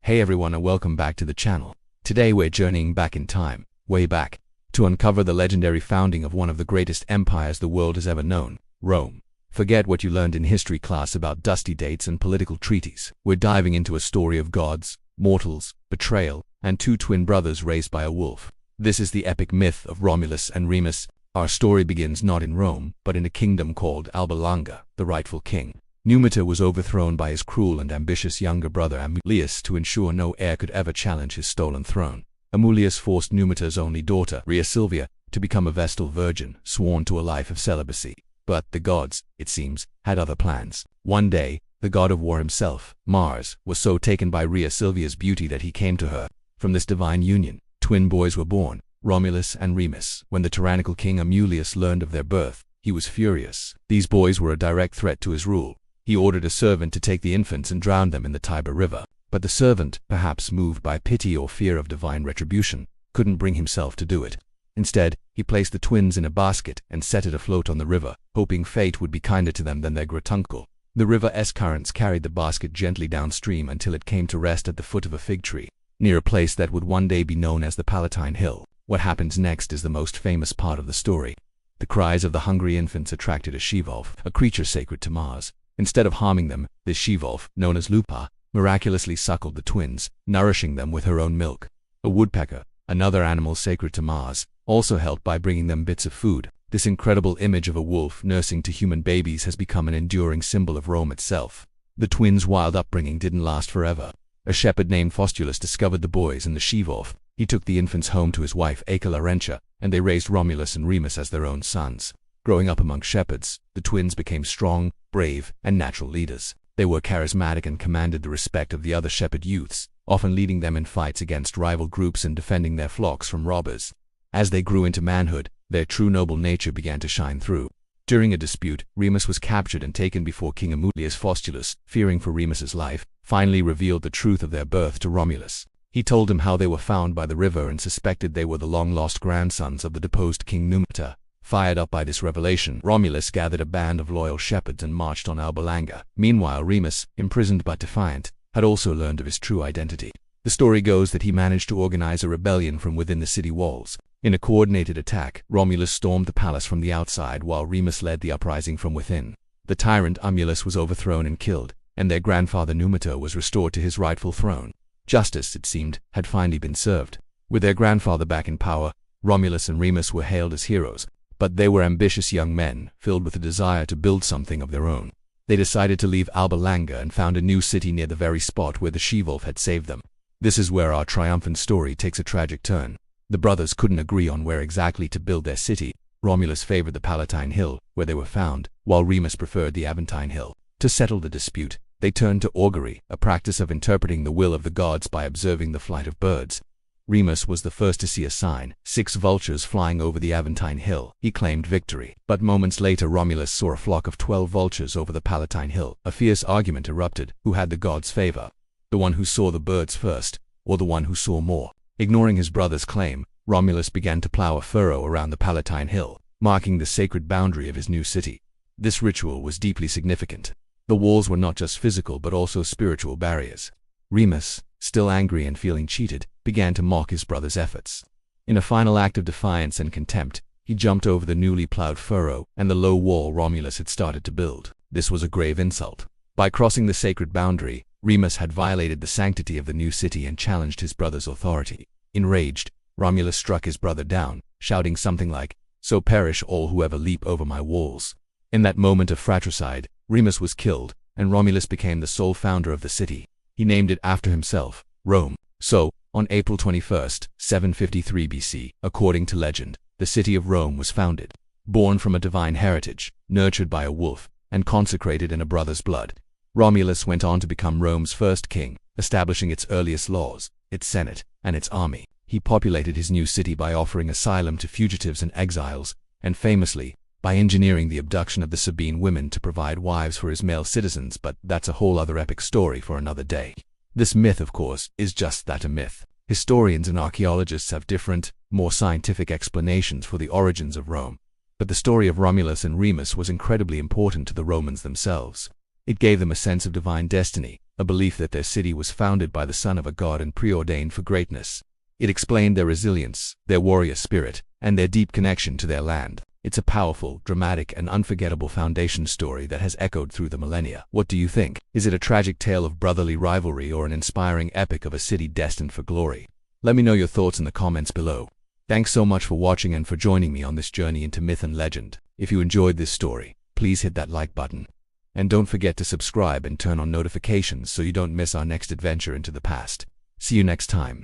Hey everyone and welcome back to the channel. Today we're journeying back in time, way back, to uncover the legendary founding of one of the greatest empires the world has ever known, Rome. Forget what you learned in history class about dusty dates and political treaties. We're diving into a story of gods, mortals, betrayal, and two twin brothers raised by a wolf. This is the epic myth of Romulus and Remus. Our story begins not in Rome, but in a kingdom called Alba Longa, the rightful king. Numitor was overthrown by his cruel and ambitious younger brother Romulus to ensure no heir could ever challenge his stolen throne. Romulus forced Numitor's only daughter, Rhea Silvia, to become a Vestal virgin, sworn to a life of celibacy. But the gods, it seems, had other plans. One day, the god of war himself, Mars, was so taken by Rhea Silvia's beauty that he came to her. From this divine union, twin boys were born, Romulus and Remus. When the tyrannical king Romulus learned of their birth, he was furious. These boys were a direct threat to his rule. He ordered a servant to take the infants and drown them in the Tiber River. But the servant, perhaps moved by pity or fear of divine retribution, couldn't bring himself to do it. Instead, he placed the twins in a basket and set it afloat on the river, hoping fate would be kinder to them than their great uncle. The river's currents carried the basket gently downstream until it came to rest at the foot of a fig tree, near a place that would one day be known as the Palatine Hill. What happens next is the most famous part of the story. The cries of the hungry infants attracted a she-wolf, a creature sacred to Mars. Instead of harming them, this she-wolf, known as Lupa, miraculously suckled the twins, nourishing them with her own milk. A woodpecker, another animal sacred to Mars, also helped by bringing them bits of food. This incredible image of a wolf nursing two human babies has become an enduring symbol of Rome itself. The twins' wild upbringing didn't last forever. A shepherd named Faustulus discovered the boys and the she-wolf. He took the infants home to his wife Aca Laurentia, and they raised Romulus and Remus as their own sons. Growing up among shepherds, the twins became strong, brave, and natural leaders. They were charismatic and commanded the respect of the other shepherd youths, often leading them in fights against rival groups and defending their flocks from robbers. As they grew into manhood, their true noble nature began to shine through. During a dispute, Remus was captured and taken before King Romulus. Faustulus, fearing for Remus's life, finally revealed the truth of their birth to Romulus. He told him how they were found by the river and suspected they were the long-lost grandsons of the deposed King Numitor. Fired up by this revelation, Romulus gathered a band of loyal shepherds and marched on Alba Longa. Meanwhile, Remus, imprisoned but defiant, had also learned of his true identity. The story goes that he managed to organize a rebellion from within the city walls. In a coordinated attack, Romulus stormed the palace from the outside while Remus led the uprising from within. The tyrant Romulus was overthrown and killed, and their grandfather Numitor was restored to his rightful throne. Justice, it seemed, had finally been served. With their grandfather back in power, Romulus and Remus were hailed as heroes. But they were ambitious young men, filled with a desire to build something of their own. They decided to leave Alba Longa and found a new city near the very spot where the she-wolf had saved them. This is where our triumphant story takes a tragic turn. The brothers couldn't agree on where exactly to build their city. Romulus favored the Palatine Hill, where they were found, while Remus preferred the Aventine Hill. To settle the dispute, they turned to augury, a practice of interpreting the will of the gods by observing the flight of birds. Remus was the first to see a sign, 6 vultures flying over the Aventine Hill. He claimed victory. But moments later Romulus saw a flock of 12 vultures over the Palatine Hill. A fierce argument erupted. Who had the gods' favor? The one who saw the birds first, or the one who saw more? Ignoring his brother's claim, Romulus began to plow a furrow around the Palatine Hill, marking the sacred boundary of his new city. This ritual was deeply significant. The walls were not just physical but also spiritual barriers. Remus, still angry and feeling cheated, began to mock his brother's efforts. In a final act of defiance and contempt, he jumped over the newly plowed furrow and the low wall Romulus had started to build. This was a grave insult. By crossing the sacred boundary, Remus had violated the sanctity of the new city and challenged his brother's authority. Enraged, Romulus struck his brother down, shouting something like, "So perish all who ever leap over my walls." In that moment of fratricide, Remus was killed, and Romulus became the sole founder of the city. He named it after himself, Rome. So, on April 21st, 753 BC, according to legend, the city of Rome was founded. Born from a divine heritage, nurtured by a wolf, and consecrated in a brother's blood, Romulus went on to become Rome's first king, establishing its earliest laws, its senate, and its army. He populated his new city by offering asylum to fugitives and exiles, and famously, by engineering the abduction of the Sabine women to provide wives for his male citizens, but that's a whole other epic story for another day. This myth, of course, is just that, a myth. Historians and archaeologists have different, more scientific explanations for the origins of Rome. But the story of Romulus and Remus was incredibly important to the Romans themselves. It gave them a sense of divine destiny, a belief that their city was founded by the son of a god and preordained for greatness. It explained their resilience, their warrior spirit, and their deep connection to their land. It's a powerful, dramatic, and unforgettable foundation story that has echoed through the millennia. What do you think? Is it a tragic tale of brotherly rivalry or an inspiring epic of a city destined for glory? Let me know your thoughts in the comments below. Thanks so much for watching and for joining me on this journey into myth and legend. If you enjoyed this story, please hit that like button. And don't forget to subscribe and turn on notifications so you don't miss our next adventure into the past. See you next time.